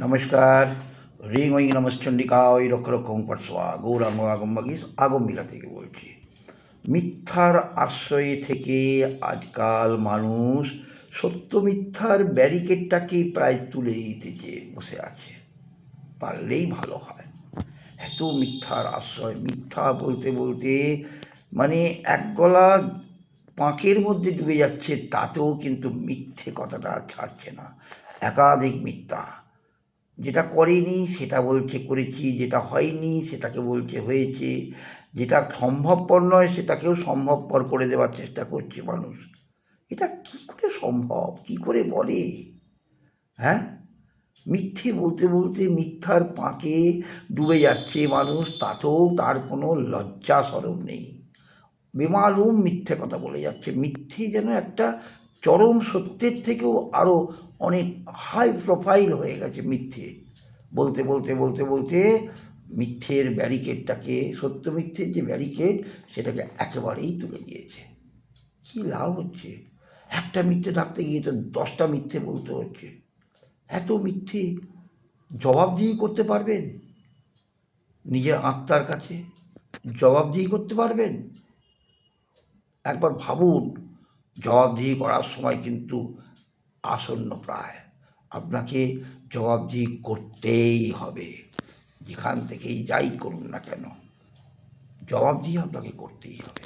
নমস্কার। রিং ওই নমশ্চণ্ডিকা ওই রক্ষরক্ষং পটসোয়া গৌরাঙ্গ আগমবাগীশ আগমবিলা থেকে বলছি। মিথ্যার আশ্রয়ে থেকে আজকাল মানুষ সত্য মিথ্যার ব্যারিকেডটাকে প্রায় তুলে দিতে বসে আছে। পারলেই ভালো হয়। এত মিথ্যার আশ্রয়, মিথ্যা বলতে বলতে মানে এক গলা পাঁকের মধ্যে ডুবে যাচ্ছে, তাতেও কিন্তু মিথ্যে কথাটা আর ছাড়ছে না। একাধিক মিথ্যা, যেটা করেনি সেটা বলছে করেছি, যেটা হয়নি সেটাকে বলছে হয়েছে, যেটা সম্ভবপর নয় সেটাকেও সম্ভবপর করে দেওয়ার চেষ্টা করছে মানুষ। এটা কি করে সম্ভব, কি করে বলে? হ্যাঁ, মিথ্যে বলতে বলতে মিথ্যার পাঁকে ডুবে যাচ্ছে মানুষ, তাতেও তার কোনো লজ্জা সরম নেই। বেমালুম মিথ্যে কথা বলে যাচ্ছে। মিথ্যে যেন একটা চরম সত্যের থেকেও আরও অনেক হাই প্রোফাইল হয়ে গেছে মিথ্যে। বলতে বলতে বলতে বলতে মিথ্যের ব্যারিকেডটাকে, সত্য মিথ্যের যে ব্যারিকেড সেটাকে একেবারেই তুলে দিয়েছে। কী লাভ হচ্ছে? একটা মিথ্যে থাকতে গিয়ে তো 10টা মিথ্যে বলতে হচ্ছে। এত মিথ্যে জবাবদিহি করতে পারবেন? নিজের আত্মার কাছে জবাবদিহি করতে পারবেন? একবার ভাবুন। জবাবদিহি করার সময় কিন্তু আসন্ন প্রায়। আপনাকে জবাবদিহি করতেই হবে। যেখান থেকেই যাই করুন না কেন, জবাবদিহি আপনাকে করতেই হবে।